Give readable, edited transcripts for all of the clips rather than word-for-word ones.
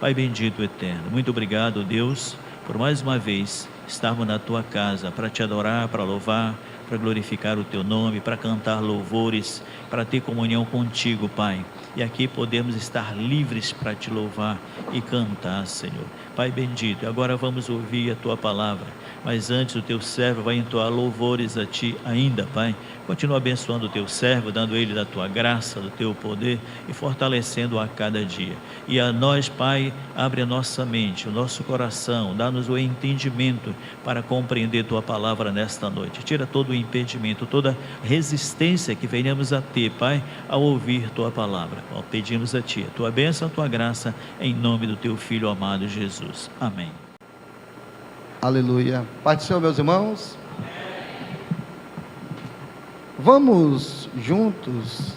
Pai bendito eterno, muito obrigado, Deus, por mais uma vez estarmos na tua casa para te adorar, para louvar, para glorificar o teu nome, para cantar louvores, para ter comunhão contigo, Pai. E aqui podemos estar livres para te louvar e cantar, Senhor. Pai bendito, agora vamos ouvir a tua palavra, mas antes o teu servo vai entoar louvores a ti ainda, Pai. Continua abençoando o teu servo, dando ele da tua graça, do teu poder e fortalecendo-o a cada dia. E a nós, Pai, abre a nossa mente, o nosso coração, dá-nos o entendimento para compreender tua palavra nesta noite. Tira todo o impedimento, toda resistência que venhamos a ter, Pai, ao ouvir tua palavra. Pedimos a ti a tua bênção, a tua graça, em nome do teu Filho amado Jesus. Amém. Aleluia. Pai do Senhor, meus irmãos. Vamos juntos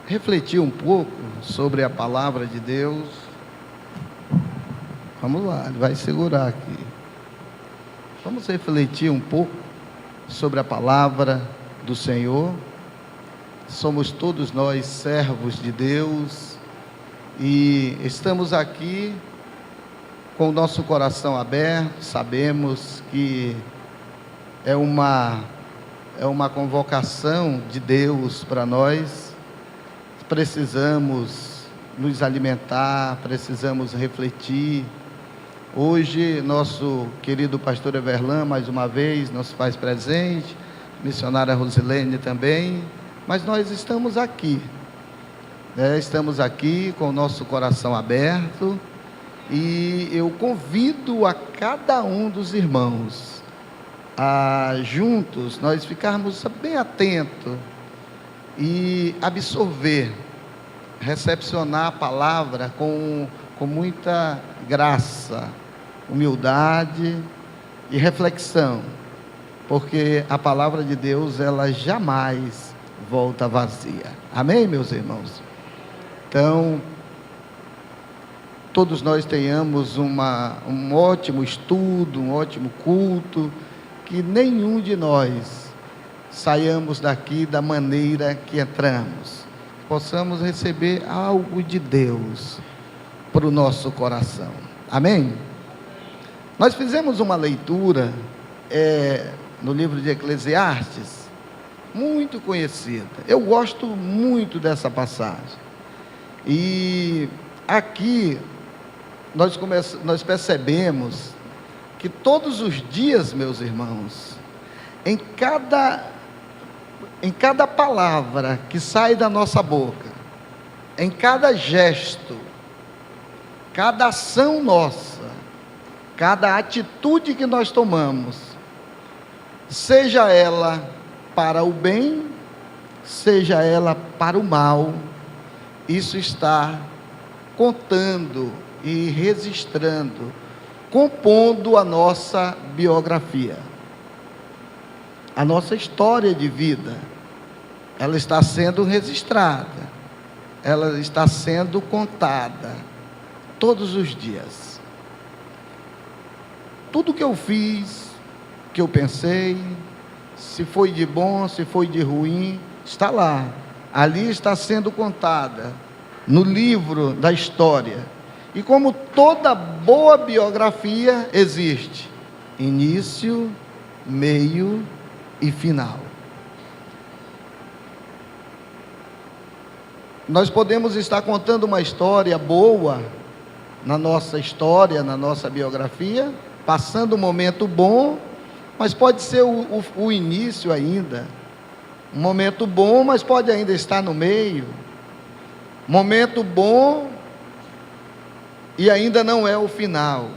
refletir um pouco sobre a palavra de Deus. Vamos lá, ele vai segurar aqui. Vamos refletir um pouco sobre a palavra do Senhor. Somos todos nós servos de Deus e estamos aqui com o nosso coração aberto. Sabemos que é uma convocação de Deus para nós. Precisamos nos alimentar, precisamos refletir. Hoje, nosso querido pastor Everlan, mais uma vez, nos faz presente, missionária Rosilene também, mas nós estamos aqui, estamos aqui com o nosso coração aberto, e eu convido a cada um dos irmãos a juntos nós ficarmos bem atentos e absorver, recepcionar a palavra com muita graça, humildade e reflexão, porque a palavra de Deus, ela jamais volta vazia. Amém, meus irmãos? Então, todos nós tenhamos um ótimo estudo, um ótimo culto, que nenhum de nós saiamos daqui da maneira que entramos, possamos receber algo de Deus para o nosso coração. Amém? Nós fizemos uma leitura no livro de Eclesiastes, muito conhecida. Eu gosto muito dessa passagem. E aqui nós percebemos que todos os dias, meus irmãos, em cada palavra que sai da nossa boca, em cada gesto, cada ação nossa, cada atitude que nós tomamos, seja ela para o bem, seja ela para o mal, isso está contando e registrando, compondo a nossa biografia, a nossa história de vida. Ela está sendo registrada, ela está sendo contada todos os dias. Tudo que eu fiz, que eu pensei, se foi de bom, se foi de ruim, está lá. Ali está sendo contada no livro da história. E como toda boa biografia, existe início, meio e final. Nós podemos estar contando uma história boa na nossa história, na nossa biografia, passando um momento bom, mas pode ser o início ainda. Um momento bom, mas pode ainda estar no meio. Momento bom e ainda não é o final.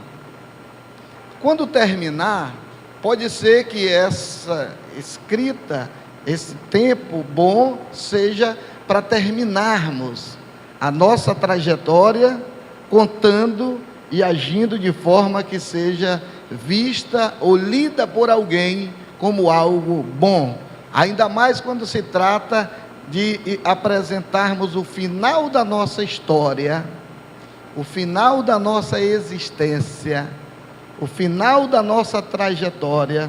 Quando terminar, pode ser que essa escrita, esse tempo bom, seja para terminarmos a nossa trajetória, contando e agindo de forma que seja vista ou lida por alguém como algo bom. Ainda mais quando se trata de apresentarmos o final da nossa história, o final da nossa existência, o final da nossa trajetória,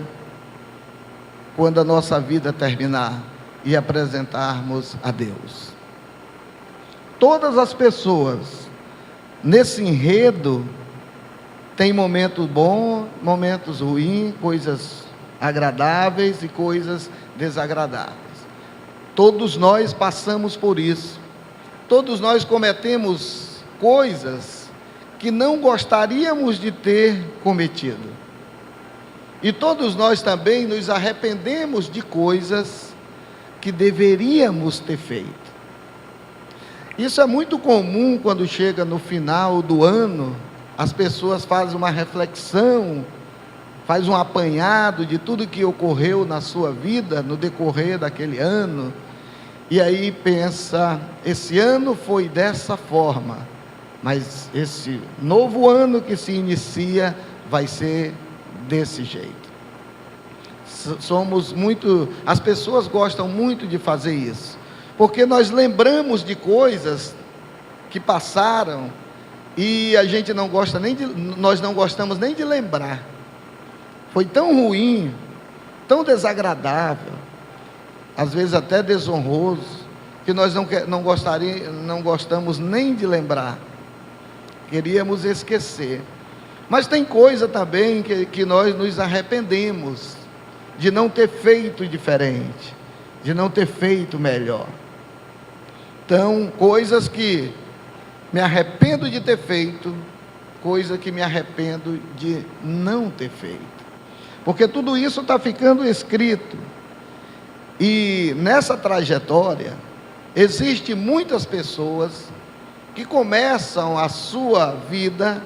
quando a nossa vida terminar e apresentarmos a Deus. Todas as pessoas nesse enredo tem momentos bons, momentos ruins, coisas agradáveis e coisas desagradáveis. Todos nós passamos por isso. Todos nós cometemos coisas que não gostaríamos de ter cometido. E todos nós também nos arrependemos de coisas que deveríamos ter feito. Isso é muito comum quando chega no final do ano, as pessoas fazem uma reflexão, fazem um apanhado de tudo que ocorreu na sua vida no decorrer daquele ano, e aí pensa, esse ano foi dessa forma, mas esse novo ano que se inicia vai ser desse jeito. As pessoas gostam muito de fazer isso, porque nós lembramos de coisas que passaram e a gente não gosta nós não gostamos nem de lembrar. Foi tão ruim, tão desagradável, às vezes até desonroso, que nós não gostamos nem de lembrar. Queríamos esquecer. Mas tem coisa também que nós nos arrependemos de não ter feito diferente, de não ter feito melhor. Então, coisas que me arrependo de ter feito, coisa que me arrependo de não ter feito. Porque tudo isso está ficando escrito. E nessa trajetória, existem muitas pessoas que começam a sua vida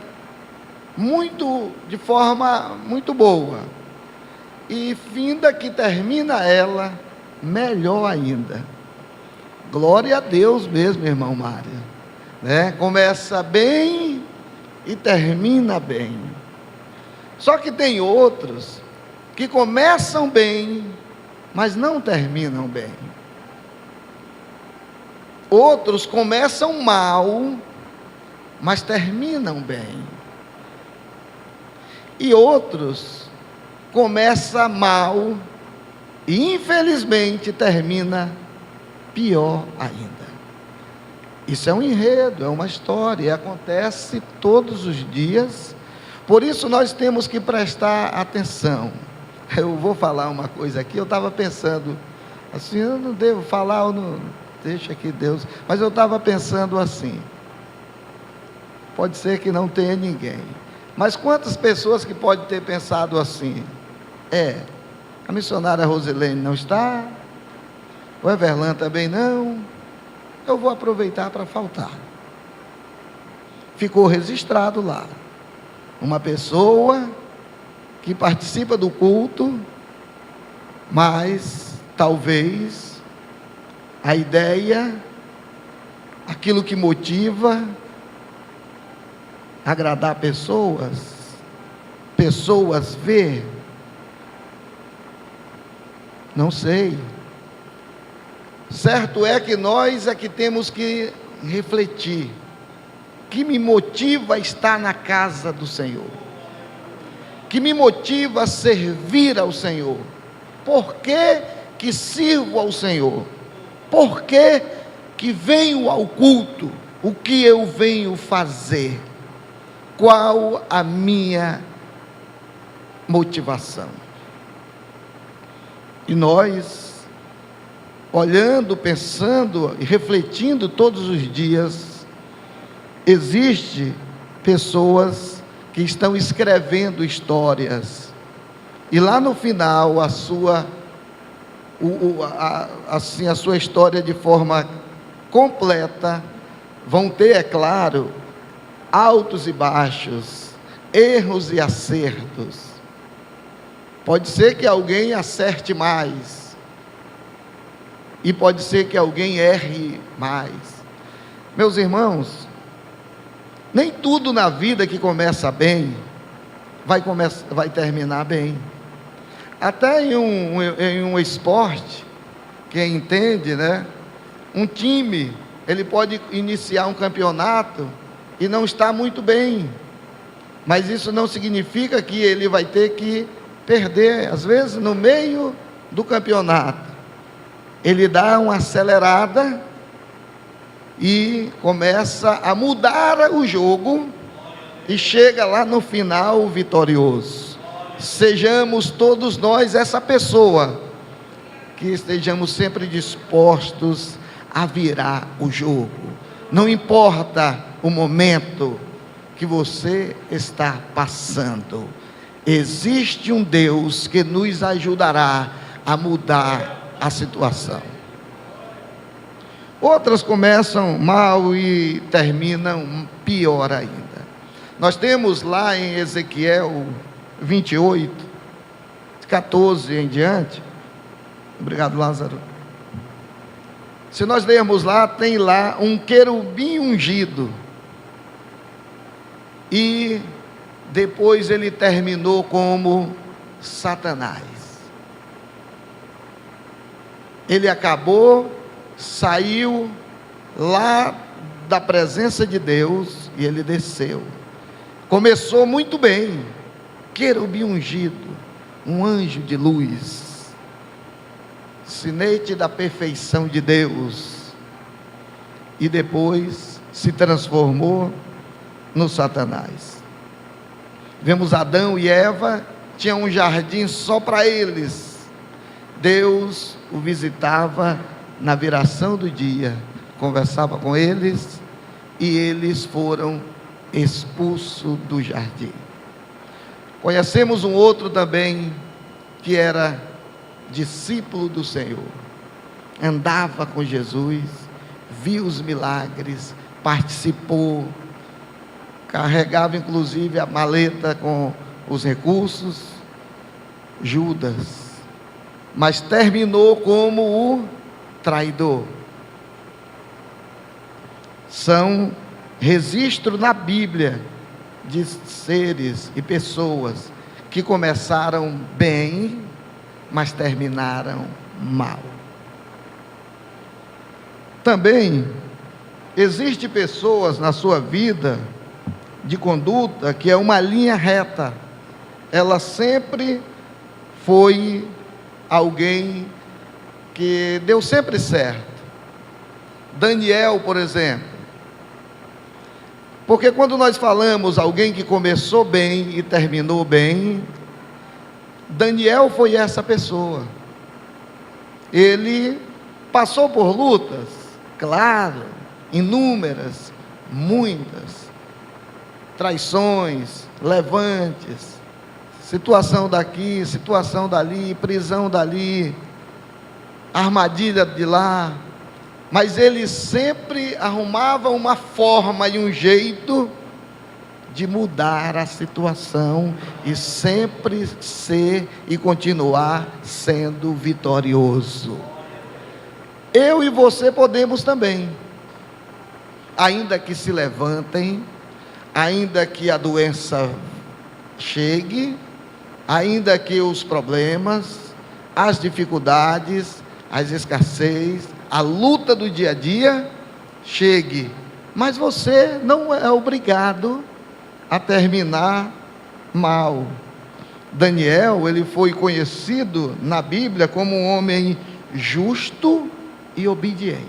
de forma muito boa, e finda que termina ela melhor ainda. Glória a Deus mesmo, irmão Mário, né? Começa bem e termina bem. Só que tem outros que começam bem, mas não terminam bem. Outros começam mal, mas terminam bem. E outros começam mal e infelizmente termina pior ainda. Isso é um enredo, é uma história, e acontece todos os dias. Por isso nós temos que prestar atenção. Eu vou falar uma coisa aqui, eu estava pensando assim, eu não devo falar, ou não, deixa que Deus, mas eu estava pensando assim, pode ser que não tenha ninguém, mas quantas pessoas que podem ter pensado assim? A missionária Rosilene não está, o Everlan também não, eu vou aproveitar para faltar. Ficou registrado lá, uma pessoa que participa do culto, mas talvez a ideia, aquilo que motiva, agradar pessoas ver, não sei. Certo é que nós é que temos que refletir. Que me motiva a estar na casa do Senhor? Que me motiva a servir ao Senhor? Por que sirvo ao Senhor? Por que venho ao culto? O que eu venho fazer? Qual a minha motivação? E nós, olhando, pensando e refletindo todos os dias, existe pessoas que estão escrevendo histórias, e lá no final a sua história de forma completa, vão ter, é claro, altos e baixos, erros e acertos. Pode ser que alguém acerte mais, e pode ser que alguém erre mais. Meus irmãos, nem tudo na vida que começa bem vai terminar bem. Até em um esporte, quem entende, né? Um time, ele pode iniciar um campeonato e não está muito bem, mas isso não significa que ele vai ter que perder. Às vezes, no meio do campeonato, ele dá uma acelerada e começa a mudar o jogo e chega lá no final vitorioso. Sejamos todos nós essa pessoa, que estejamos sempre dispostos a virar o jogo. Não importa o momento que você está passando, existe um Deus que nos ajudará a mudar a situação. Outras começam mal e terminam pior ainda. Nós temos lá em Ezequiel 28, 14 em diante. Obrigado, Lázaro. Se nós lermos lá, tem lá um querubim ungido. E depois ele terminou como Satanás. Ele acabou, saiu lá da presença de Deus e ele desceu. Começou muito bem, querubim ungido, um anjo de luz, sinete da perfeição de Deus, e depois se transformou no Satanás. Vemos Adão e Eva, tinha um jardim só para eles. Deus o visitava na viração do dia, conversava com eles, e eles foram expulsos do jardim. Conhecemos um outro também, que era discípulo do Senhor, andava com Jesus, viu os milagres, participou, carregava inclusive a maleta com os recursos, Judas, mas terminou como o traidor. São registros na Bíblia de seres e pessoas que começaram bem, mas terminaram mal. Também existe pessoas na sua vida de conduta que é uma linha reta. Ela sempre foi alguém que deu sempre certo. Daniel, por exemplo. Porque quando nós falamos alguém que começou bem e terminou bem, Daniel foi essa pessoa. Ele passou por lutas, claro, inúmeras, muitas, traições, levantes, situação daqui, situação dali, prisão dali, armadilha de lá, mas ele sempre arrumava uma forma e um jeito de mudar a situação e sempre ser e continuar sendo vitorioso. Eu e você podemos também, ainda que se levantem, ainda que a doença chegue, ainda que os problemas, as dificuldades, as escassez, a luta do dia a dia chegue, mas você não é obrigado a terminar mal. Daniel, ele foi conhecido na Bíblia como um homem justo e obediente,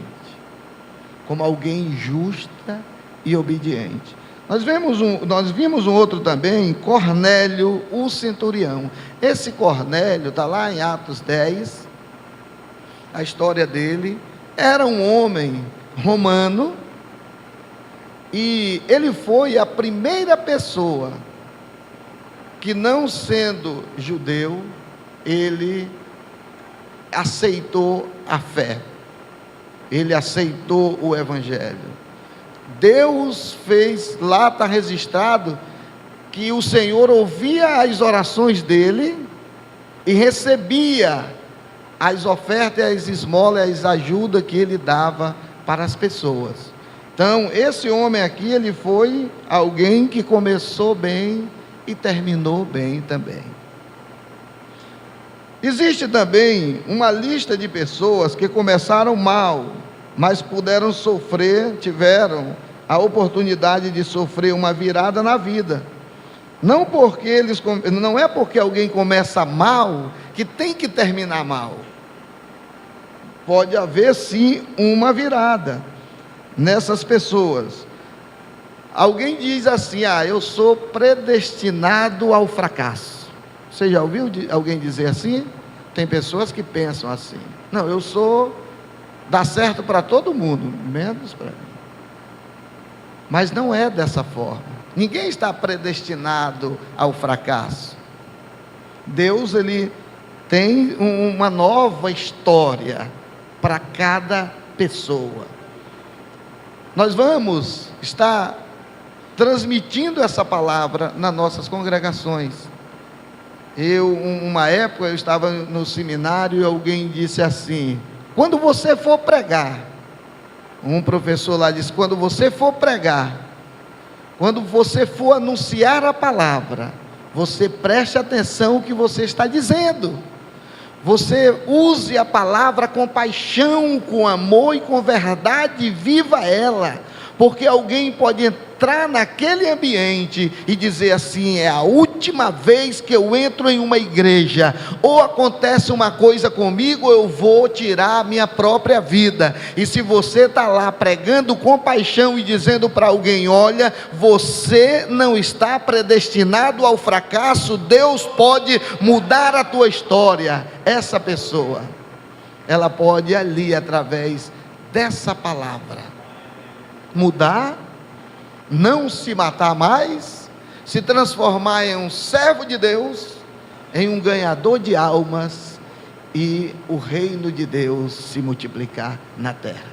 como alguém justa e obediente. Nós vimos um outro também, Cornélio, o centurião. Esse Cornélio está lá em Atos 10, a história dele. Era um homem romano, e ele foi a primeira pessoa que, não sendo judeu, ele aceitou a fé, ele aceitou o evangelho. Deus fez, lá está registrado, que o Senhor ouvia as orações dele e recebia as ofertas, as esmolas, as ajudas que ele dava para as pessoas. Então, esse homem aqui, ele foi alguém que começou bem e terminou bem também. Existe também uma lista de pessoas que começaram mal, mas puderam sofrer, tiveram a oportunidade de sofrer uma virada na vida. Não é porque alguém começa mal que tem que terminar mal. Pode haver sim uma virada. nessas pessoas. Alguém diz assim: eu sou predestinado ao fracasso. Você já ouviu alguém dizer assim? Tem pessoas que pensam assim: não, dá certo para todo mundo, menos para mim. Mas não é dessa forma. Ninguém está predestinado ao fracasso. Deus, Ele tem uma nova história para cada pessoa. Nós vamos estar transmitindo essa palavra nas nossas congregações. Uma época, eu estava no seminário e alguém disse assim: quando você for pregar, um professor lá disse: quando você for pregar, quando você for anunciar a palavra, você preste atenção no que você está dizendo. Você use a palavra com paixão, com amor e com verdade, e viva ela. Porque alguém pode entrar naquele ambiente e dizer assim: é a última vez que eu entro em uma igreja, ou acontece uma coisa comigo, eu vou tirar a minha própria vida. E se você está lá pregando com paixão e dizendo para alguém: olha, você não está predestinado ao fracasso, Deus pode mudar a tua história. Essa pessoa, ela pode ali, através dessa palavra, mudar, não se matar mais, se transformar em um servo de Deus, em um ganhador de almas, e o reino de Deus se multiplicar na terra.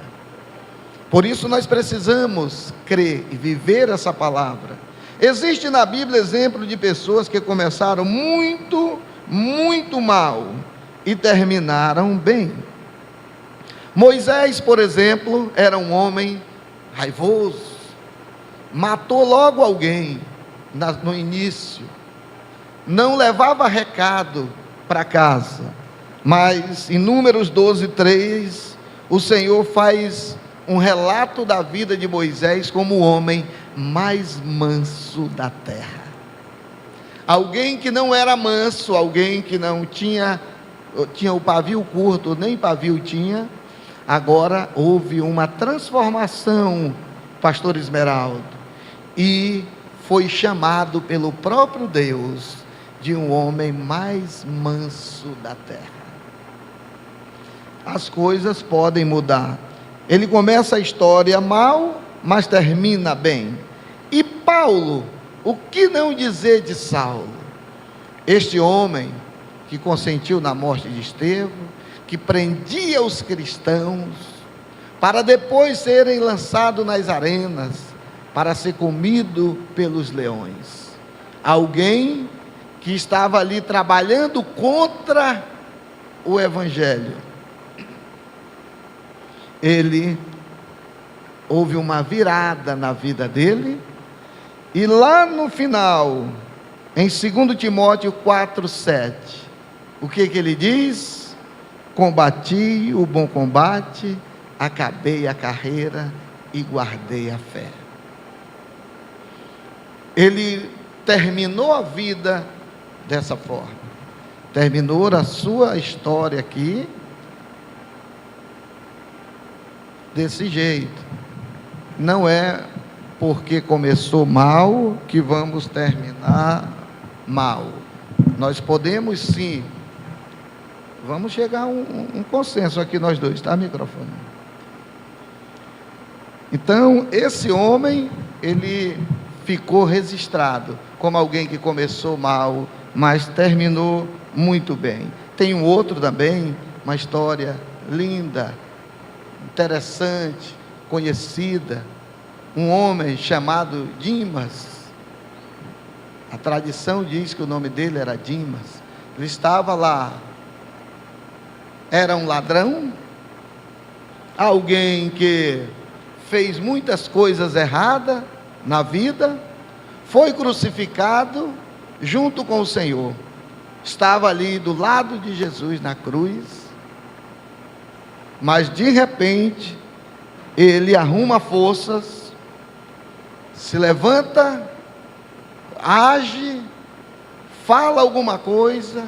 Por isso nós precisamos crer e viver essa palavra. Existe na Bíblia exemplo de pessoas que começaram muito, muito mal e terminaram bem. Moisés, por exemplo, era um homem raivoso, matou logo alguém no início, não levava recado para casa, mas em Números 12:3, o Senhor faz um relato da vida de Moisés como o homem mais manso da terra. Alguém que não era manso, alguém que não tinha o pavio curto, nem pavio tinha. Agora houve uma transformação, pastor Esmeraldo, e foi chamado pelo próprio Deus de um homem mais manso da terra. As coisas podem mudar. Ele começa a história mal, mas termina bem. E Paulo, o que não dizer de Saulo? Este homem que consentiu na morte de Estevão, que prendia os cristãos, para depois serem lançados nas arenas, para ser comido pelos leões. Alguém que estava ali trabalhando contra o Evangelho. Houve uma virada na vida dele, e lá no final, em 2 Timóteo 4:7, o que ele diz? Combati o bom combate, acabei a carreira e guardei a fé. Ele terminou a vida dessa forma, terminou a sua história aqui desse jeito. Não é porque começou mal que vamos terminar mal. Nós podemos sim. Vamos chegar a um consenso aqui nós dois, tá, microfone? Então, esse homem, ele ficou registrado como alguém que começou mal, mas terminou muito bem. Tem um outro também, uma história linda, interessante, conhecida, um homem chamado Dimas. A tradição diz que o nome dele era Dimas. Ele estava lá, era um ladrão, alguém que fez muitas coisas erradas na vida, foi crucificado junto com o Senhor, estava ali do lado de Jesus na cruz, mas de repente, ele arruma forças, se levanta, age, fala alguma coisa,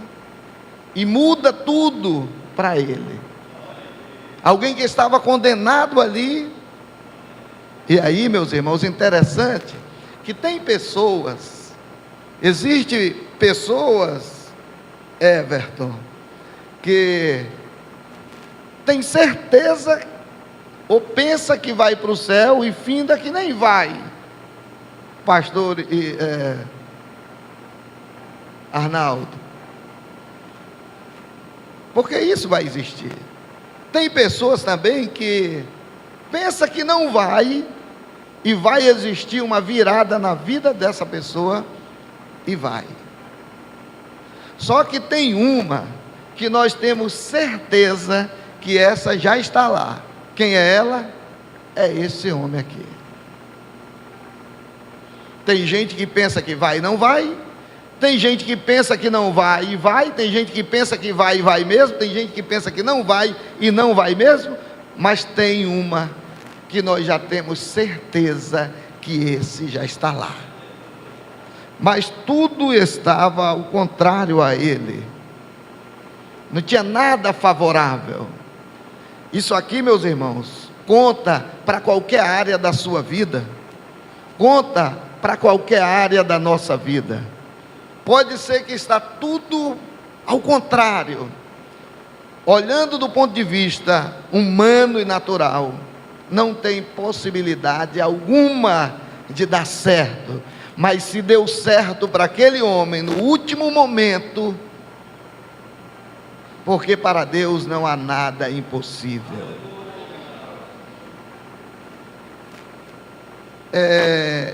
e muda tudo para ele. Alguém que estava condenado ali, E aí, meus irmãos, interessante que tem pessoas, existe pessoas, Everton, que tem certeza ou pensa que vai para o céu e finda que nem vai. Pastor Arnaldo, porque isso vai existir. Tem pessoas também que pensa que não vai, e vai existir uma virada na vida dessa pessoa, e vai. Só que tem uma que nós temos certeza que essa já está lá. Quem é ela? É esse homem aqui. Tem gente que pensa que vai e não vai. Tem gente que pensa que não vai e vai. Tem gente que pensa que vai e vai mesmo. Tem gente que pensa que não vai e não vai mesmo. Mas tem uma que nós já temos certeza que esse já está lá. Mas tudo estava ao contrário a ele. Não tinha nada favorável. Isso aqui, meus irmãos, conta para qualquer área da sua vida. Conta para qualquer área da nossa vida. Pode ser que está tudo ao contrário. Olhando do ponto de vista humano e natural, não tem possibilidade alguma de dar certo. Mas se deu certo para aquele homem no último momento, porque para Deus não há nada impossível.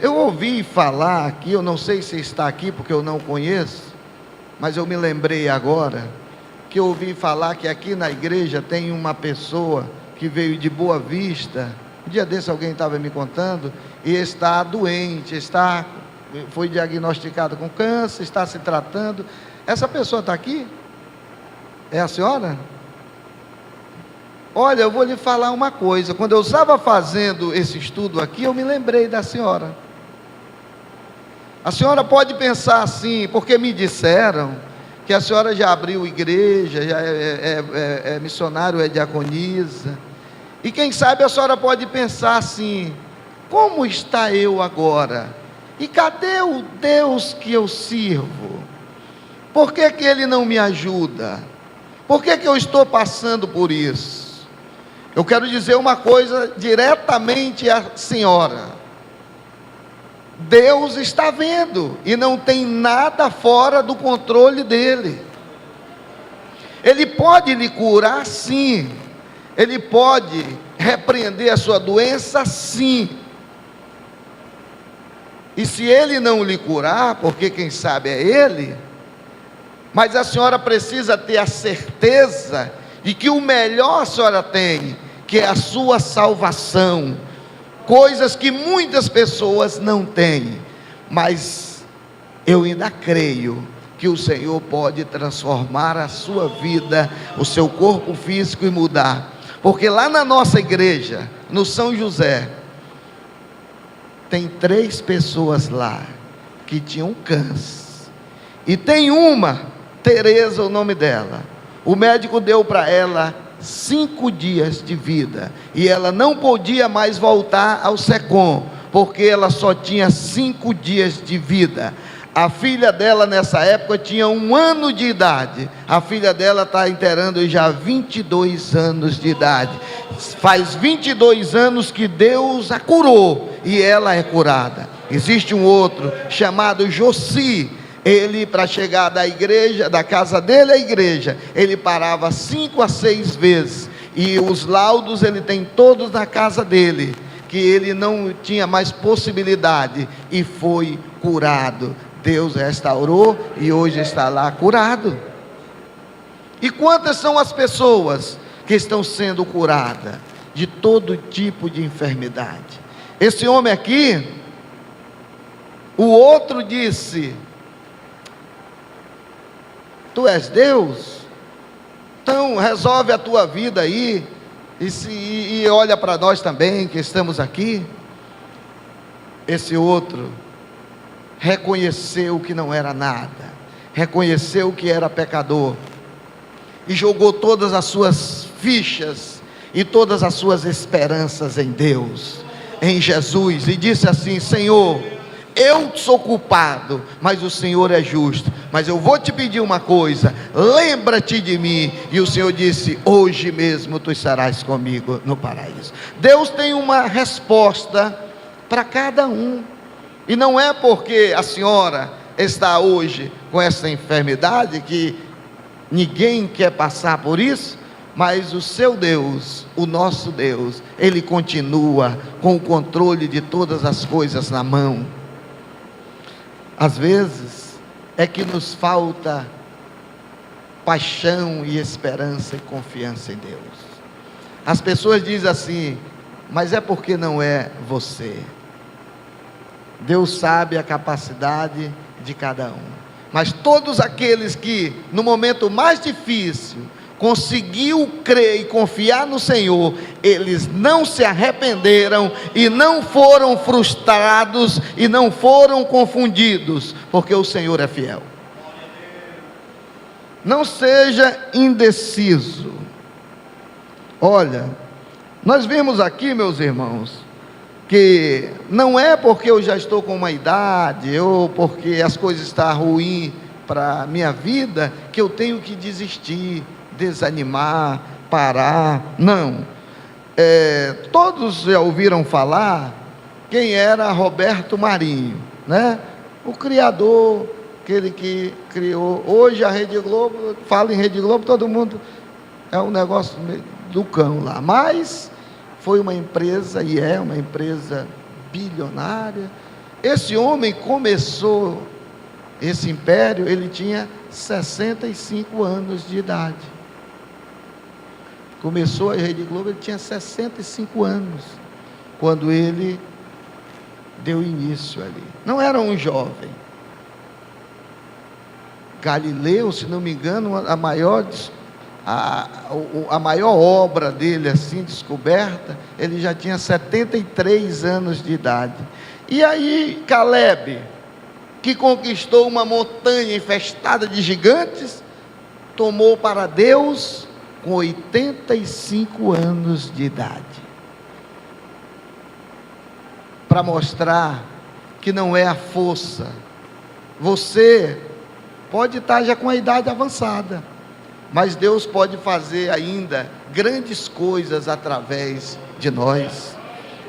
Eu ouvi falar aqui, eu não sei se está aqui porque eu não conheço, mas eu me lembrei agora, que eu ouvi falar que aqui na igreja tem uma pessoa que veio de Boa Vista. Um dia desse alguém estava me contando, e está doente, foi diagnosticado com câncer, está se tratando. Essa pessoa está aqui? É a senhora? Olha, eu vou lhe falar uma coisa. Quando eu estava fazendo esse estudo aqui, eu me lembrei da senhora. A senhora pode pensar assim, porque me disseram que a senhora já abriu igreja, já é missionário, é diaconisa. E quem sabe a senhora pode pensar assim: como está eu agora? E cadê o Deus que eu sirvo? Por que que Ele não me ajuda? Por que que eu estou passando por isso? Eu quero dizer uma coisa diretamente à senhora: Deus está vendo, e não tem nada fora do controle dEle. Ele pode lhe curar, sim. Ele pode repreender a sua doença, sim. E se Ele não lhe curar, porque quem sabe é Ele, mas a senhora precisa ter a certeza de que o melhor a senhora tem, que é a sua salvação. Coisas que muitas pessoas não têm, mas eu ainda creio que o Senhor pode transformar a sua vida, o seu corpo físico, e mudar. Porque lá na nossa igreja, no São José, tem 3 pessoas lá que tinham câncer, e tem uma, Tereza, o nome dela, o médico deu para ela 5 dias de vida, e ela não podia mais voltar ao SECOM, porque ela só tinha 5 dias de vida. A filha dela nessa época tinha 1 ano de idade. A filha dela está inteirando já 22 anos de idade. Faz 22 anos que Deus a curou, e ela é curada. Existe um outro chamado Josi. Ele, para chegar da igreja, da casa dele à igreja, ele parava 5 a 6 vezes, e os laudos ele tem todos na casa dele, que ele não tinha mais possibilidade, e foi curado. Deus restaurou, e hoje está lá curado. E quantas são as pessoas que estão sendo curadas de todo tipo de enfermidade? Esse homem aqui, o outro disse: tu és Deus? Então resolve a tua vida aí, e olha para nós também que estamos aqui. Esse outro reconheceu que não era nada, reconheceu que era pecador, e jogou todas as suas fichas e todas as suas esperanças em Deus. em Jesus e disse assim: Senhor, eu sou culpado, mas o Senhor é justo, mas eu vou te pedir uma coisa, lembra-te de mim. E o Senhor disse: hoje mesmo tu estarás comigo no paraíso. Deus tem uma resposta para cada um, e não é porque a senhora está hoje com essa enfermidade que ninguém quer passar por isso, mas o seu Deus, o nosso Deus, Ele continua com o controle de todas as coisas na mão. Às vezes é que nos falta paixão e esperança e confiança em Deus. As pessoas dizem assim: mas é porque não é você. Deus sabe a capacidade de cada um, mas todos aqueles que no momento mais difícil conseguiu crer e confiar no Senhor, eles não se arrependeram e não foram frustrados e não foram confundidos, porque o Senhor é fiel. Não seja indeciso. Olha, nós vimos aqui, meus irmãos, que não é porque eu já estou com uma idade, ou porque as coisas estão ruins para a minha vida, que eu tenho que desistir, desanimar, parar. Não. Todos já ouviram falar quem era Roberto Marinho, né? O criador, aquele que criou. Hoje a Rede Globo, fala em Rede Globo, todo mundo é um negócio do cão lá, mas foi uma empresa, e é uma empresa bilionária. Esse homem começou esse império, ele tinha 65 anos de idade. Começou a Rede Globo, ele tinha 65 anos, quando ele deu início ali. Não era um jovem. Galileu, se não me engano, a maior obra dele, assim, descoberta, ele já tinha 73 anos de idade. E aí, Caleb, que conquistou uma montanha infestada de gigantes, tomou para Deus com 85 anos de idade, para mostrar que não é a força. Você pode estar já com a idade avançada, mas Deus pode fazer ainda grandes coisas através de nós.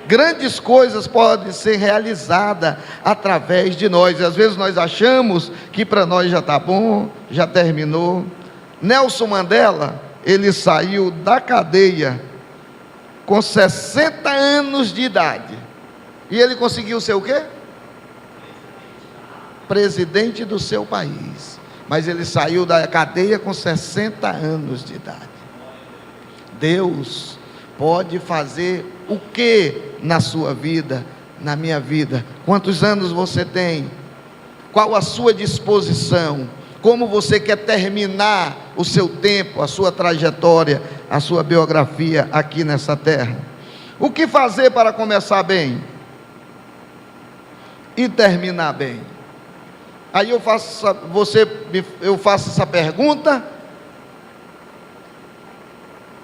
Grandes coisas podem ser realizadas através de nós. E às vezes nós achamos que para nós já está bom, já terminou. Nelson Mandela, ele saiu da cadeia com 60 anos de idade. E ele conseguiu ser o quê? Presidente do seu país. Mas ele saiu da cadeia com 60 anos de idade. Deus pode fazer o que na sua vida, na minha vida? Quantos anos você tem? Qual a sua disposição? Como você quer terminar o seu tempo, a sua trajetória, a sua biografia aqui nessa terra? O que fazer para começar bem e terminar bem? Aí eu faço essa pergunta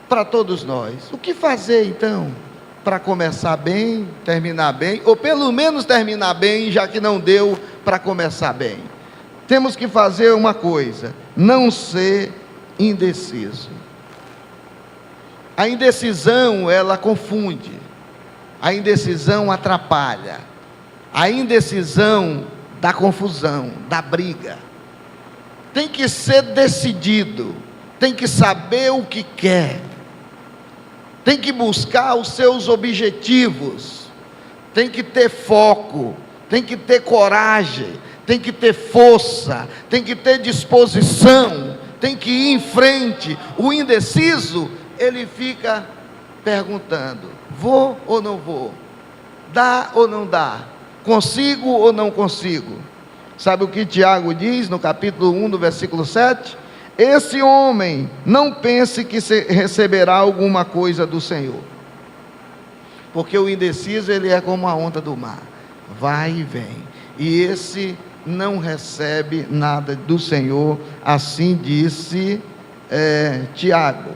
para todos nós. O que fazer então para começar bem, terminar bem, ou pelo menos terminar bem, já que não deu para começar bem? Temos que fazer uma coisa: não ser indeciso. A indecisão, ela confunde, a indecisão atrapalha, a indecisão dá confusão, dá briga. Tem que ser decidido, tem que saber o que quer, tem que buscar os seus objetivos, tem que ter foco, tem que ter coragem, tem que ter força, tem que ter disposição, tem que ir em frente. O indeciso, ele fica perguntando: vou ou não vou? Dá ou não dá? Consigo ou não consigo? Sabe o que Tiago diz no capítulo 1, no versículo 7? Esse homem não pense que receberá alguma coisa do Senhor, porque o indeciso, ele é como a onda do mar, vai e vem, e esse não recebe nada do Senhor. Assim disse Tiago.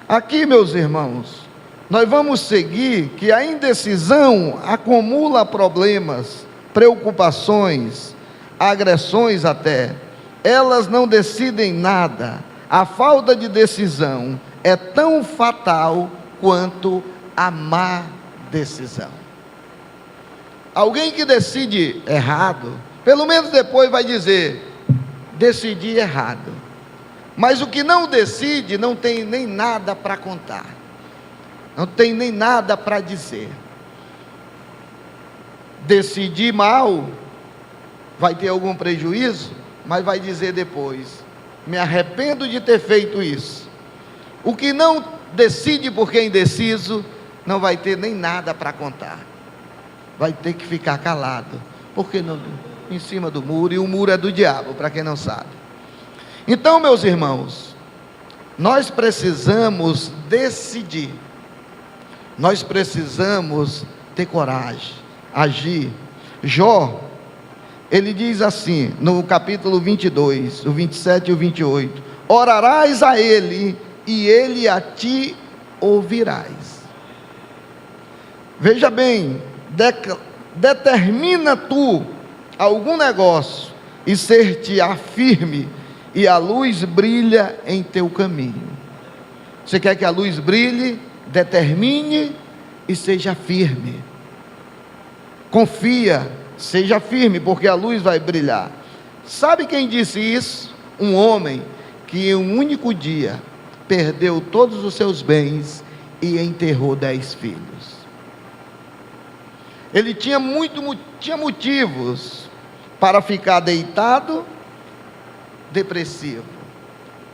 Aqui, meus irmãos, nós vamos seguir que a indecisão acumula problemas, preocupações, agressões até. Elas não decidem nada. A falta de decisão é tão fatal quanto a má decisão. Alguém que decide errado, pelo menos depois vai dizer: decidi errado. Mas o que não decide não tem nem nada para contar, não tem nem nada para dizer. Decidir mal, vai ter algum prejuízo, mas vai dizer depois: me arrependo de ter feito isso. O que não decide porque é indeciso, não vai ter nem nada para contar, vai ter que ficar calado, porque não, em cima do muro, e o muro é do diabo, para quem não sabe. Então, meus irmãos, nós precisamos decidir, nós precisamos ter coragem, agir. Jó, ele diz assim, no capítulo 22, o 27 e o 28, orarás a ele, e ele a ti ouvirás. Veja bem, determina tu algum negócio, e ser-te-á firme, e a luz brilha em teu caminho. Você quer que a luz brilhe? Determine e seja firme. Confia, seja firme, porque a luz vai brilhar. Sabe quem disse isso? Um homem que em um único dia perdeu todos os seus bens e enterrou 10 filhos. Ele tinha motivos para ficar deitado, depressivo,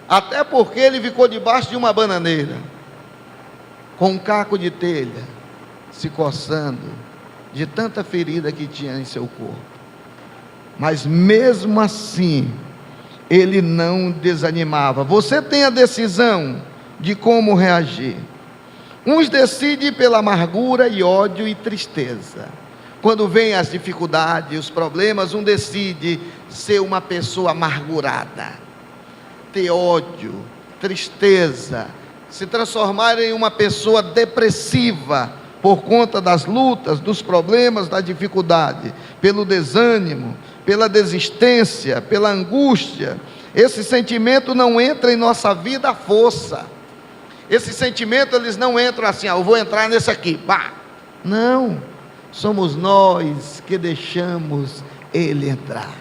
até porque ele ficou debaixo de uma bananeira, com um caco de telha, se coçando, de tanta ferida que tinha em seu corpo. Mas mesmo assim, ele não desanimava. Você tem a decisão de como reagir. Uns decidem pela amargura e ódio e tristeza. Quando vêm as dificuldades, os problemas, um decide ser uma pessoa amargurada, ter ódio, tristeza, se transformar em uma pessoa depressiva, por conta das lutas, dos problemas, da dificuldade, pelo desânimo, pela desistência, pela angústia. Esse sentimento não entra em nossa vida à força. Esse sentimento, eles não entram assim, eu vou entrar nesse aqui, pá. Não, somos nós que deixamos ele entrar.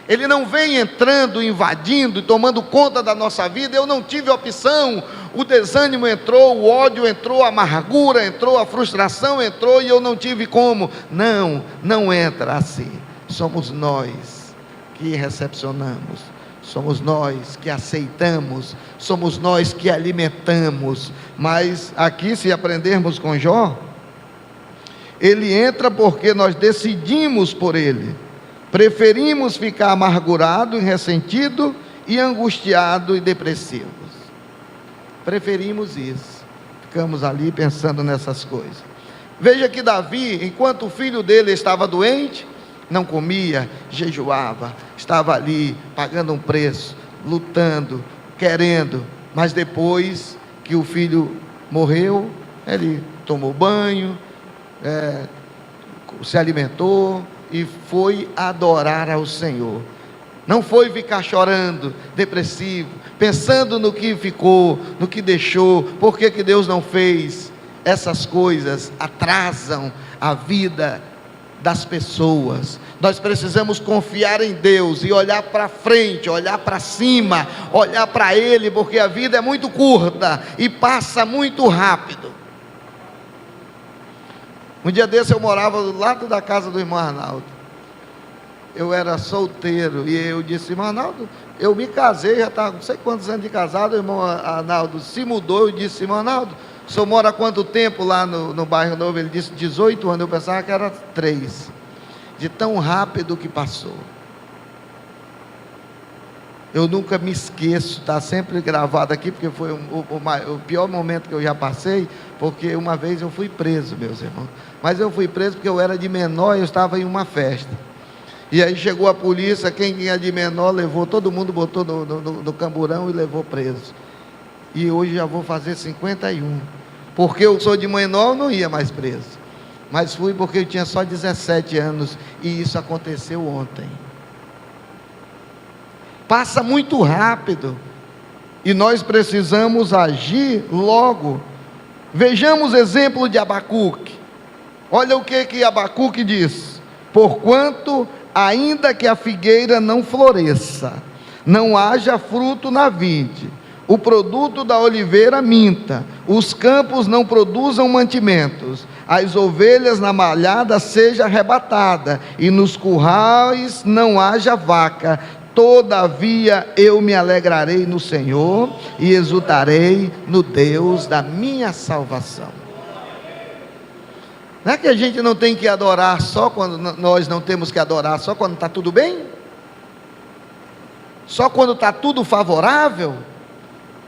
Ele não vem entrando, invadindo e tomando conta da nossa vida. Eu não tive opção. O desânimo entrou, o ódio entrou, a amargura entrou, a frustração entrou e eu não tive como. Não, não entra assim. Somos nós que recepcionamos, somos nós que aceitamos, somos nós que alimentamos. Mas aqui, se aprendermos com Jó, ele entra porque nós decidimos por ele. Preferimos ficar amargurado e ressentido e angustiado e depressivos. Preferimos isso. Ficamos ali pensando nessas coisas. Veja que Davi, enquanto o filho dele estava doente, não comia, jejuava, estava ali pagando um preço, lutando, querendo. Mas depois que o filho morreu, ele tomou banho, se alimentou e foi adorar ao Senhor. Não foi ficar chorando, depressivo, pensando no que ficou, no que deixou, por que Deus não fez. Essas coisas atrasam a vida das pessoas. Nós precisamos confiar em Deus e olhar para frente, olhar para cima, olhar para Ele, porque a vida é muito curta e passa muito rápido. Um dia desse eu morava do lado da casa do irmão Arnaldo. Eu era solteiro e eu disse: irmão Arnaldo, eu me casei, já estava não sei quantos anos de casado. O irmão Arnaldo se mudou. Eu disse: irmão Arnaldo, o senhor mora há quanto tempo lá no bairro Novo? Ele disse: 18 anos. Eu pensava que era 3, de tão rápido que passou. Eu nunca me esqueço, está sempre gravado aqui, porque foi o pior momento que eu já passei, porque uma vez eu fui preso, meus irmãos. Mas eu fui preso porque eu era de menor e eu estava em uma festa. E aí chegou a polícia, quem ia de menor levou, todo mundo botou no camburão e levou preso. E hoje já vou fazer 51. Porque eu sou de menor, eu não ia mais preso. Mas fui porque eu tinha só 17 anos e isso aconteceu ontem. Passa muito rápido e nós precisamos agir logo. Vejamos o exemplo de Abacuque. Olha o que Abacuque diz: porquanto ainda que a figueira não floresça, não haja fruto na vide, o produto da oliveira minta, os campos não produzam mantimentos, as ovelhas na malhada seja arrebatada, e nos currais não haja vaca, todavia eu me alegrarei no Senhor, e exultarei no Deus da minha salvação. Não é que a gente não tem que adorar só quando nós não temos que adorar só quando está tudo bem? Só quando está tudo favorável?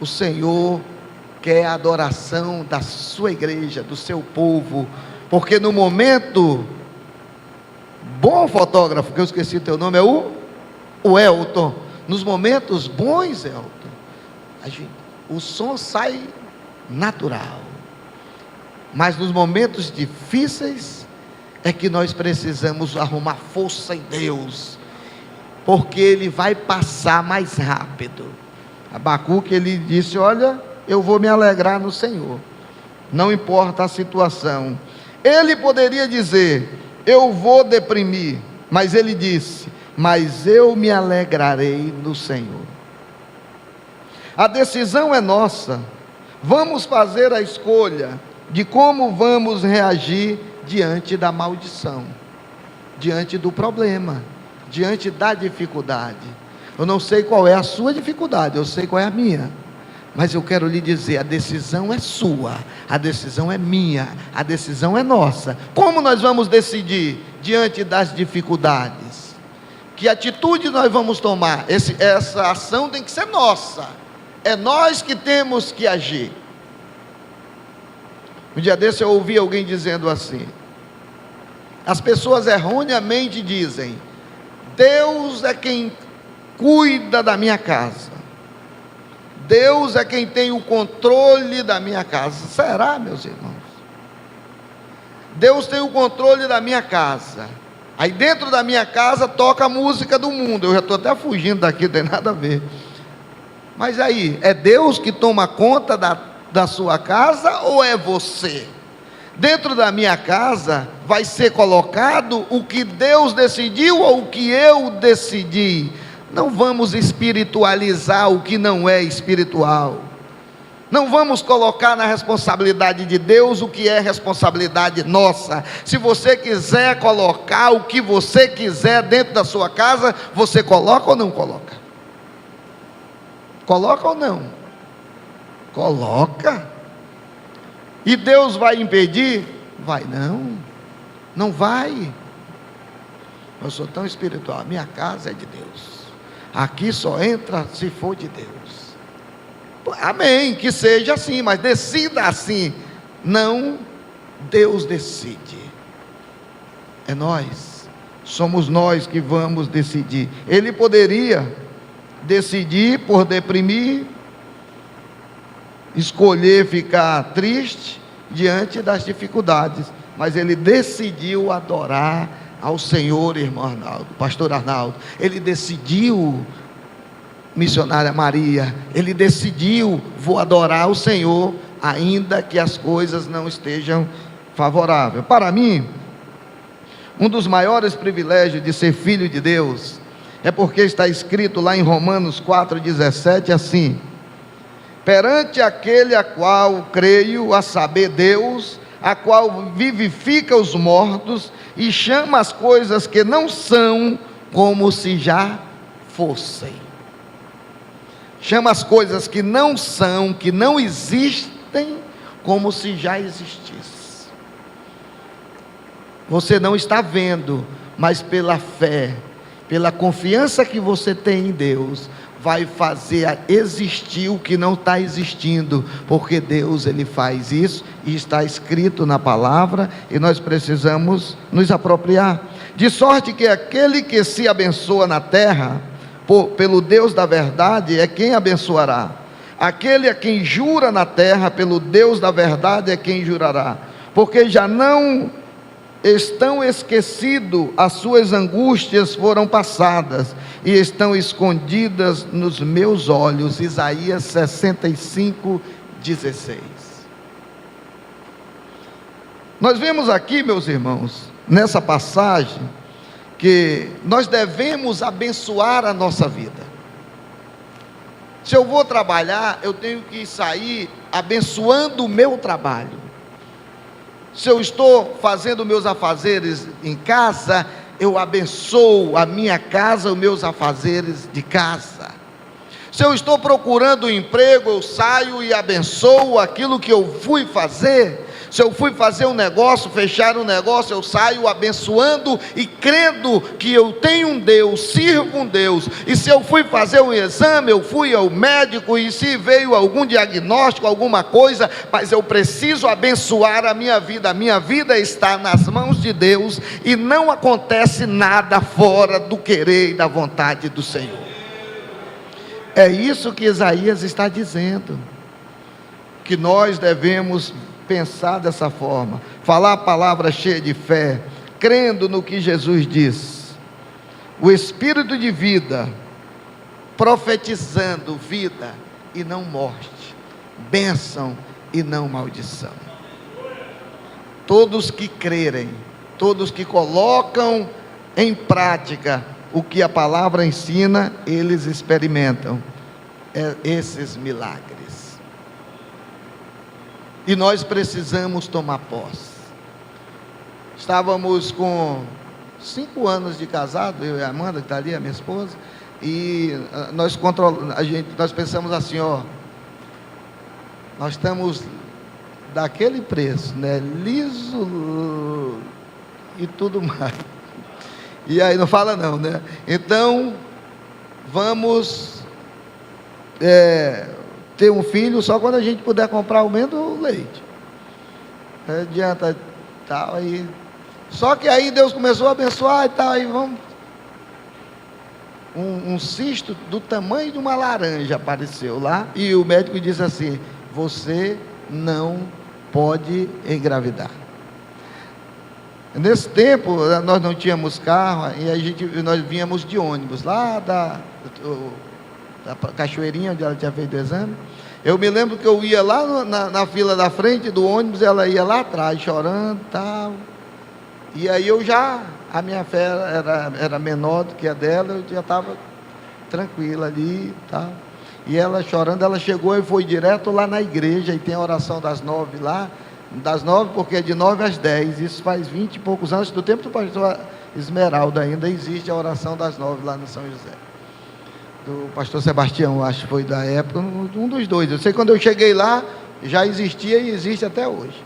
O Senhor quer a adoração da sua igreja, do seu povo, porque no momento, bom fotógrafo, que eu esqueci o teu nome, é o Elton, nos momentos bons, Elton, o som sai natural, mas nos momentos difíceis, é que nós precisamos arrumar força em Deus, porque Ele vai passar mais rápido. Abacuque, ele disse: olha, eu vou me alegrar no Senhor, não importa a situação. Ele poderia dizer: eu vou deprimir, mas ele disse: mas eu me alegrarei no Senhor. A decisão é nossa. Vamos fazer a escolha de como vamos reagir diante da maldição, diante do problema, diante da dificuldade. Eu não sei qual é a sua dificuldade, eu sei qual é a minha, mas eu quero lhe dizer: a decisão é sua, a decisão é minha, a decisão é nossa. Como nós vamos decidir diante das dificuldades? Que atitude nós vamos tomar? Essa ação tem que ser nossa, é nós que temos que agir. Um dia desse eu ouvi alguém dizendo assim: as pessoas erroneamente dizem, Deus é quem cuida da minha casa, Deus é quem tem o controle da minha casa. Será, meus irmãos? Deus tem o controle da minha casa, aí dentro da minha casa toca a música do mundo, eu já estou até fugindo daqui, não tem nada a ver, mas aí, é Deus que toma conta da sua casa ou é você? Dentro da minha casa vai ser colocado o que Deus decidiu ou o que eu decidi? Não vamos espiritualizar o que não é espiritual. Não vamos colocar na responsabilidade de Deus o que é responsabilidade nossa. Se você quiser colocar o que você quiser dentro da sua casa, você coloca ou não coloca? Coloca ou não? Coloca. E Deus vai impedir? Vai não. Não vai. Eu sou tão espiritual, minha casa é de Deus. Aqui só entra se for de Deus. Amém, que seja assim, mas decida assim. Não, Deus decide. É nós. Somos nós que vamos decidir. Ele poderia decidir por deprimir, escolher ficar triste diante das dificuldades, mas ele decidiu adorar ao Senhor, irmão Arnaldo, pastor Arnaldo. Ele decidiu, missionária Maria, ele decidiu: vou adorar o Senhor, ainda que as coisas não estejam favoráveis. Para mim, um dos maiores privilégios de ser filho de Deus, é porque está escrito lá em Romanos 4,17 assim: perante aquele a qual creio, a saber Deus, a qual vivifica os mortos e chama as coisas que não são como se já fossem. Chama as coisas que não são, que não existem, como se já existisse. Você não está vendo, mas pela fé, pela confiança que você tem em Deus, vai fazer existir o que não está existindo, porque Deus, Ele faz isso, e está escrito na palavra, e nós precisamos nos apropriar, de sorte que aquele que se abençoa na terra, pelo Deus da verdade, é quem abençoará. Aquele a quem jura na terra, pelo Deus da verdade é quem jurará, porque já não estão esquecidos, as suas angústias foram passadas e estão escondidas nos meus olhos. Isaías 65:16. Nós vemos aqui, meus irmãos, nessa passagem, que nós devemos abençoar a nossa vida. Se eu vou trabalhar, eu tenho que sair abençoando o meu trabalho. Se eu estou fazendo meus afazeres em casa, eu abençoo a minha casa, os meus afazeres de casa. Se eu estou procurando um emprego, eu saio e abençoo aquilo que eu fui fazer. Se eu fui fazer um negócio, fechar um negócio, eu saio abençoando e crendo que eu tenho um Deus, sirvo um Deus. E se eu fui fazer um exame, eu fui ao médico, e se veio algum diagnóstico, alguma coisa, mas eu preciso abençoar a minha vida está nas mãos de Deus, e não acontece nada fora do querer e da vontade do Senhor. É isso que Isaías está dizendo, que nós devemos pensar dessa forma, falar a palavra cheia de fé, crendo no que Jesus diz, o Espírito de vida, profetizando vida e não morte, bênção e não maldição. Todos que crerem, todos que colocam em prática o que a palavra ensina, eles experimentam esses milagres. E nós precisamos tomar posse. Estávamos com 5 anos de casado, eu e a Amanda, que está ali, a minha esposa, e nós pensamos assim, nós estamos daquele preço, né? Liso e tudo mais. E aí não fala não, né? Então, vamos ter um filho só quando a gente puder comprar o mesmo leite. Não adianta tal aí. Só que aí Deus começou a abençoar e tal, aí vamos. Um cisto do tamanho de uma laranja apareceu lá, e o médico disse assim: você não pode engravidar. Nesse tempo nós não tínhamos carro, e nós vínhamos de ônibus lá da Cachoeirinha, onde ela tinha feito o exame. Eu me lembro que eu ia lá na fila da frente do ônibus, ela ia lá atrás chorando e tal, e aí a minha fé era menor do que a dela, eu já estava tranquila ali e tal, e ela chorando, ela chegou e foi direto lá na igreja, e tem a oração das 9 lá, das 9, porque é de 9 às 10, isso faz 20 e poucos anos, do tempo do pastor Esmeralda ainda existe a oração das 9 lá no São José. Do pastor Sebastião, acho que foi da época, um dos dois. Eu sei que quando eu cheguei lá, já existia e existe até hoje.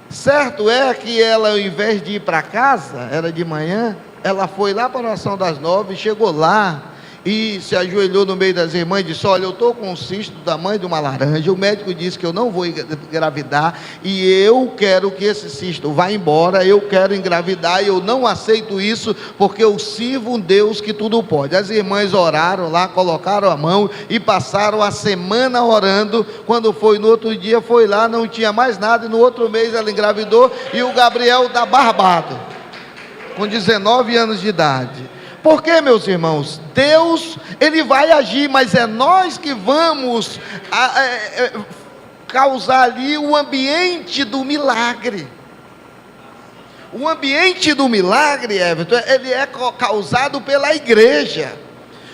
Certo é que ela, ao invés de ir para casa, era de manhã, ela foi lá para a oração das 9, chegou lá e se ajoelhou no meio das irmãs e disse: olha, eu estou com um cisto do tamanho de uma laranja, o médico disse que eu não vou engravidar, e eu quero que esse cisto vá embora, eu quero engravidar, e eu não aceito isso, porque eu sirvo um Deus que tudo pode. As irmãs oraram lá, colocaram a mão, e passaram a semana orando. Quando foi no outro dia, foi lá, não tinha mais nada, e no outro mês ela engravidou, e o Gabriel está barbado, com 19 anos de idade. Por quê, meus irmãos? Deus, Ele vai agir, mas é nós que vamos causar ali o ambiente do milagre. O ambiente do milagre, Everton, ele é causado pela igreja.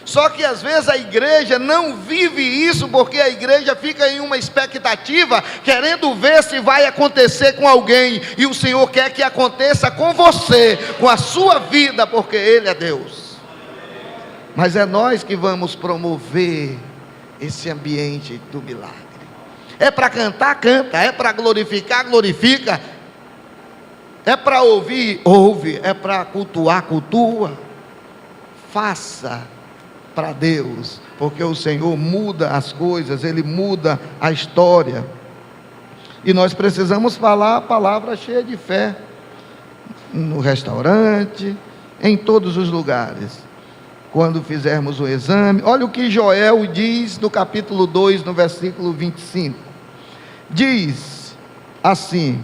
Só que às vezes a igreja não vive isso, porque a igreja fica em uma expectativa, querendo ver se vai acontecer com alguém, e o Senhor quer que aconteça com você, com a sua vida, porque Ele é Deus. Mas é nós que vamos promover esse ambiente do milagre. É para cantar, canta. É para glorificar, glorifica. É para ouvir, ouve. É para cultuar, cultua. Faça para Deus, porque o Senhor muda as coisas, Ele muda a história. E nós precisamos falar a palavra cheia de fé, no restaurante, em todos os lugares. quando fizermos o exame. Olha o que Joel diz no capítulo 2, no versículo 25. Diz assim: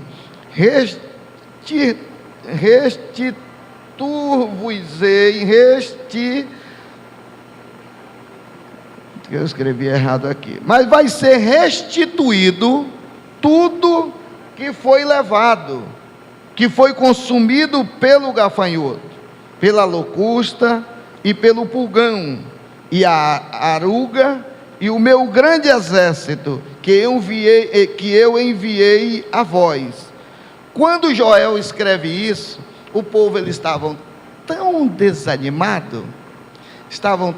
restituir-vos-ei, eu escrevi errado aqui, mas vai ser restituído tudo que foi levado, que foi consumido pelo gafanhoto, pela locusta e pelo pulgão, e a aruga, e o meu grande exército que eu enviei a vós. Quando Joel escreve isso, o povo, eles estavam tão desanimados, estavam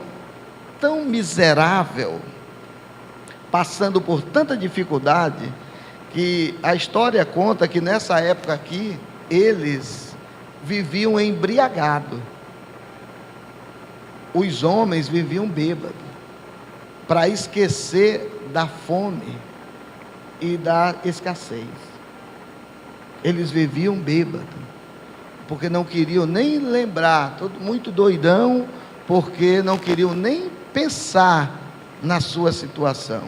tão miserável, passando por tanta dificuldade, que a história conta que nessa época aqui, eles viviam embriagados. Os homens viviam bêbados, para esquecer da fome e da escassez. Eles viviam bêbados, porque não queriam nem lembrar, todo muito doidão, porque não queriam nem pensar na sua situação.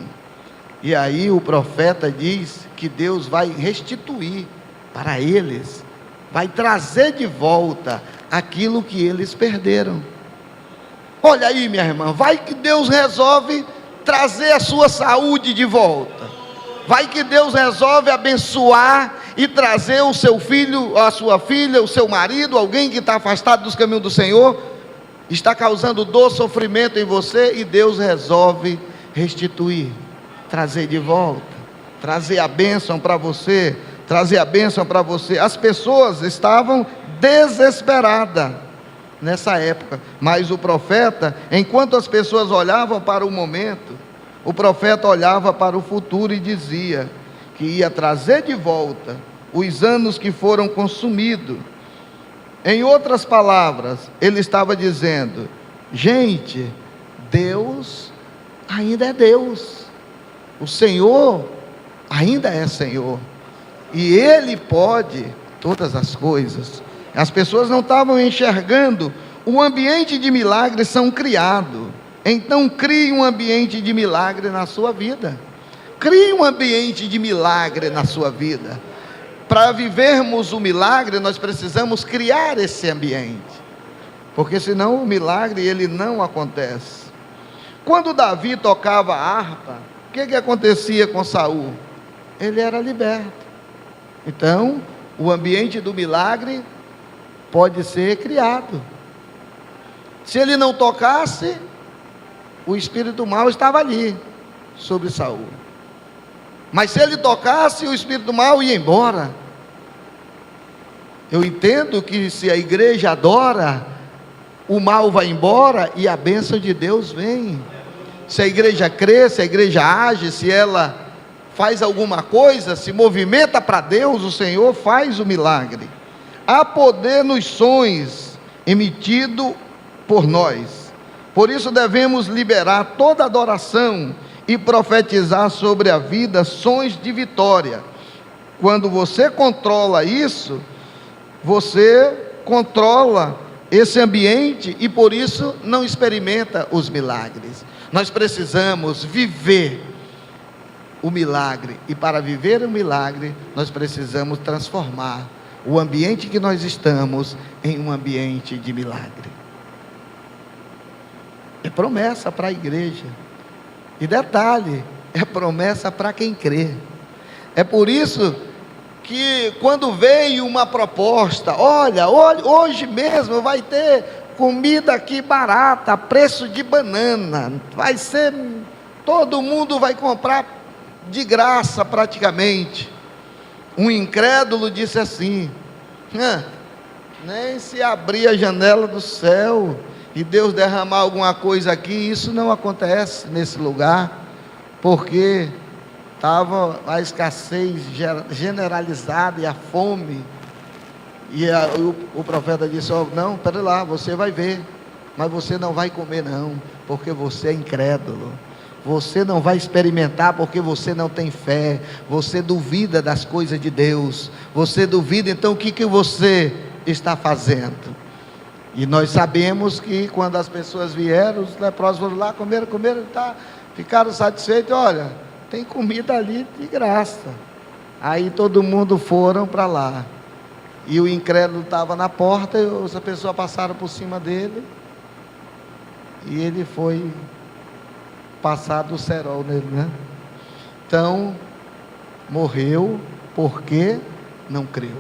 E aí o profeta diz que Deus vai restituir para eles, vai trazer de volta aquilo que eles perderam. Olha aí, minha irmã, vai que Deus resolve trazer a sua saúde de volta. Vai que Deus resolve abençoar e trazer o seu filho, a sua filha, o seu marido, alguém que está afastado dos caminhos do Senhor, está causando dor, sofrimento em você, e Deus resolve restituir, trazer de volta, trazer a bênção para você, trazer a bênção para você. As pessoas estavam desesperadas nessa época, mas o profeta, enquanto as pessoas olhavam para o momento, o profeta olhava para o futuro e dizia que ia trazer de volta os anos que foram consumidos. Em outras palavras, ele estava dizendo: gente, Deus ainda é Deus, o Senhor ainda é Senhor, e Ele pode todas as coisas. As pessoas não estavam enxergando o ambiente de milagres são criado. Então crie um ambiente de milagre na sua vida. Crie um ambiente de milagre na sua vida. Para vivermos o milagre, nós precisamos criar esse ambiente, porque senão o milagre ele não acontece. Quando Davi tocava a harpa, o que acontecia com Saul? Ele era liberto. Então, o ambiente do milagre pode ser criado. Se ele não tocasse, o espírito mau estava ali, sobre Saul. Mas se ele tocasse, o espírito mau ia embora. Eu entendo que se a igreja adora, o mal vai embora e a bênção de Deus vem. Se a igreja crê, se a igreja age, se ela faz alguma coisa, se movimenta para Deus, o Senhor faz o milagre. Há poder nos sonhos emitido por nós. Por isso devemos liberar toda adoração e profetizar sobre a vida sons de vitória. Quando você controla isso, você controla esse ambiente e por isso não experimenta os milagres. Nós precisamos viver o milagre, e para viver o milagre, nós precisamos transformar o ambiente que nós estamos em um ambiente de milagre. É promessa para a igreja, e detalhe, é promessa para quem crê. É por isso que quando veio uma proposta, olha, hoje mesmo vai ter comida aqui barata, preço de banana, vai ser, todo mundo vai comprar de graça praticamente. Um incrédulo disse assim: nem se abrir a janela do céu e Deus derramar alguma coisa aqui, isso não acontece nesse lugar, porque estava a escassez generalizada e a fome. E o profeta disse: não, pera lá, você vai ver, mas você não vai comer não, porque você é incrédulo. Você não vai experimentar porque você não tem fé. Você duvida das coisas de Deus. Você duvida, então o que você está fazendo? E nós sabemos que quando as pessoas vieram, os leprosos foram lá, comeram, tá, ficaram satisfeitos. Olha, tem comida ali de graça. Aí todo mundo foram para lá. E o incrédulo estava na porta, e as pessoas passaram por cima dele. E ele foi passado o cerol nele, né? Então, morreu porque não creu.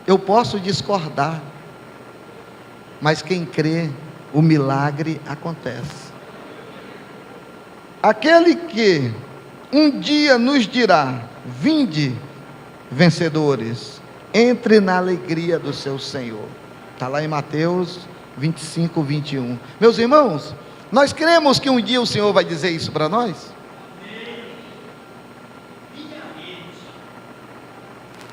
Eu posso discordar, mas quem crê, o milagre acontece. Aquele que um dia nos dirá: vinde, vencedores, entre na alegria do seu Senhor. Está lá em Mateus 25, 21. Meus irmãos, nós cremos que um dia o Senhor vai dizer isso para nós?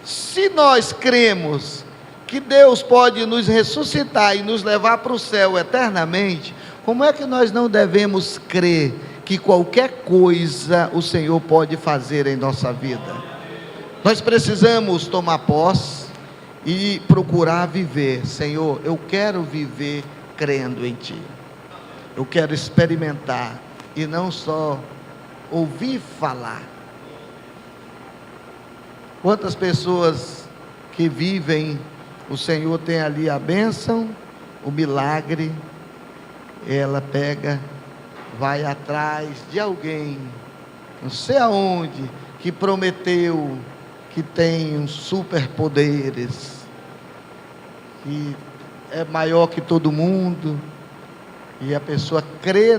Se nós cremos que Deus pode nos ressuscitar e nos levar para o céu eternamente, como é que nós não devemos crer que qualquer coisa o Senhor pode fazer em nossa vida? Nós precisamos tomar posse e procurar viver. Senhor, eu quero viver crendo em Ti. Eu quero experimentar e não só ouvir falar. Quantas pessoas que vivem, o Senhor tem ali a bênção, o milagre, ela pega, vai atrás de alguém, não sei aonde, que prometeu que tem uns superpoderes, que é maior que todo mundo, e a pessoa crê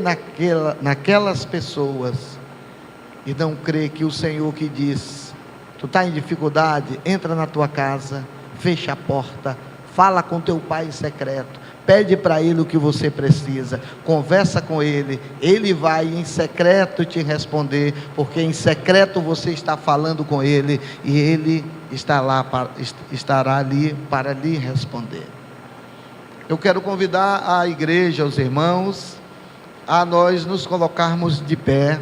naquelas pessoas, e não crê que o Senhor que diz: tu está em dificuldade, entra na tua casa, fecha a porta, fala com teu pai em secreto, pede para ele o que você precisa, conversa com ele, ele vai em secreto te responder, porque em secreto você está falando com ele, e ele estará ali para lhe responder. Eu quero convidar a igreja, os irmãos, a nós nos colocarmos de pé,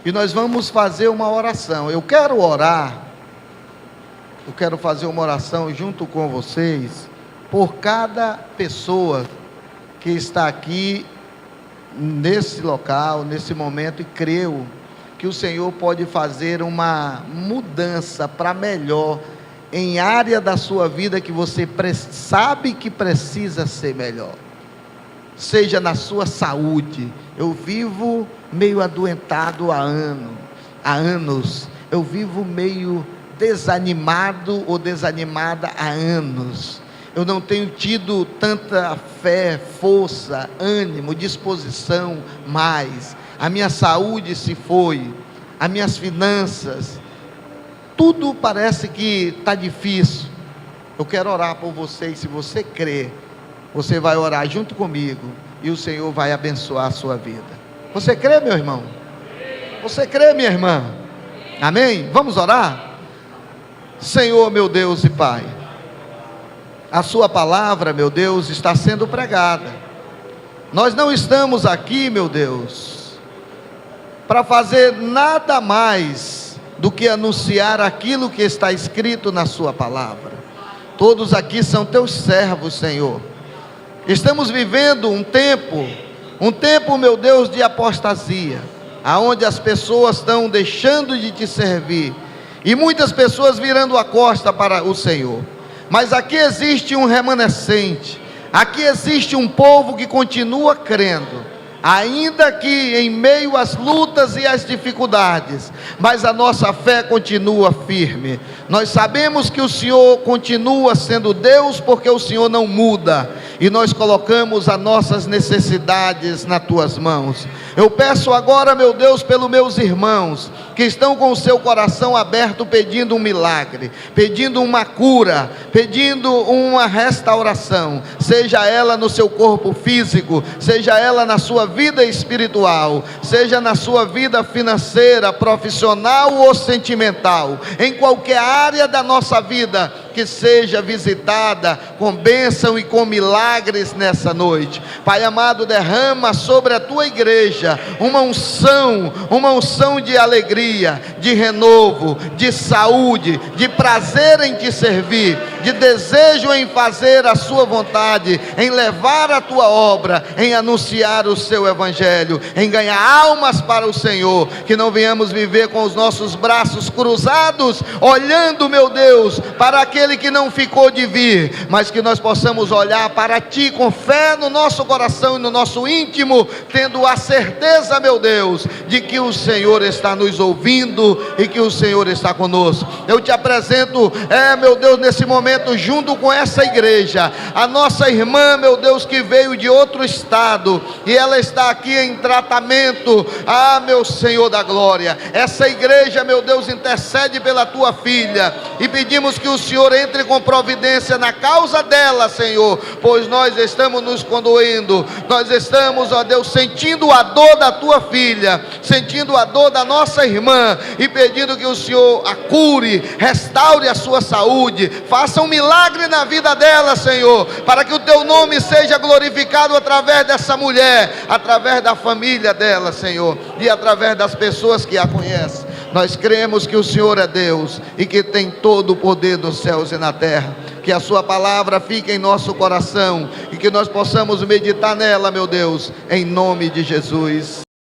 e nós vamos fazer uma oração. Eu quero fazer uma oração junto com vocês, por cada pessoa que está aqui, nesse local, nesse momento, e creu que o Senhor pode fazer uma mudança para melhor, em área da sua vida que você sabe que precisa ser melhor. Seja na sua saúde. Eu vivo meio adoentado há anos. Eu vivo meio desanimado ou desanimada há anos. Eu não tenho tido tanta fé, força, ânimo, disposição mais. A minha saúde se foi, as minhas finanças, tudo parece que está difícil. Eu quero orar por você, e se você crê, você vai orar junto comigo, e o Senhor vai abençoar a sua vida. Você crê, meu irmão? Você crê, minha irmã? Amém? Vamos orar? Senhor, meu Deus e Pai, a sua palavra, meu Deus, está sendo pregada. Nós não estamos aqui, meu Deus, para fazer nada mais do que anunciar aquilo que está escrito na sua palavra. Todos aqui são teus servos, Senhor. Estamos vivendo um tempo, meu Deus, de apostasia, aonde as pessoas estão deixando de te servir, e muitas pessoas virando a costa para o Senhor. Mas aqui existe um remanescente, aqui existe um povo que continua crendo, ainda que em meio às lutas e às dificuldades, mas a nossa fé continua firme. Nós sabemos que o Senhor continua sendo Deus, porque o Senhor não muda, e nós colocamos as nossas necessidades nas tuas mãos. Eu peço agora, meu Deus, pelos meus irmãos que estão com o seu coração aberto, pedindo um milagre, pedindo uma cura, pedindo uma restauração, seja ela no seu corpo físico, seja ela na sua vida espiritual, seja na sua vida financeira, profissional ou sentimental, em qualquer área da nossa vida, que seja visitada com bênção e com milagres nessa noite. Pai amado, derrama sobre a tua igreja uma unção de alegria, de renovo, de saúde, de prazer em te servir, de desejo em fazer a sua vontade, em levar a tua obra, em anunciar o seu evangelho, em ganhar almas para o Senhor. Que não venhamos viver com os nossos braços cruzados, olhando, meu Deus, para aquele que não ficou de vir, mas que nós possamos olhar para ti com fé no nosso coração e no nosso íntimo, tendo a certeza, meu Deus, de que o Senhor está nos ouvindo e que o Senhor está conosco. Eu te apresento, meu Deus, nesse momento, junto com essa igreja, a nossa irmã, meu Deus, que veio de outro estado, e ela está aqui em tratamento. Meu Senhor da glória, essa igreja, meu Deus, intercede pela tua filha, e pedimos que o Senhor entre com providência na causa dela, Senhor, pois nós estamos nos condoendo, nós estamos, ó Deus, sentindo a dor da tua filha, sentindo a dor da nossa irmã, e pedindo que o Senhor a cure, restaure a sua saúde, faça um milagre na vida dela, Senhor, para que o teu nome seja glorificado através dessa mulher, através da família dela, Senhor, e através das pessoas que a conhecem. Nós cremos que o Senhor é Deus e que tem todo o poder nos céus e na terra. Que a sua palavra fique em nosso coração e que nós possamos meditar nela, meu Deus, em nome de Jesus.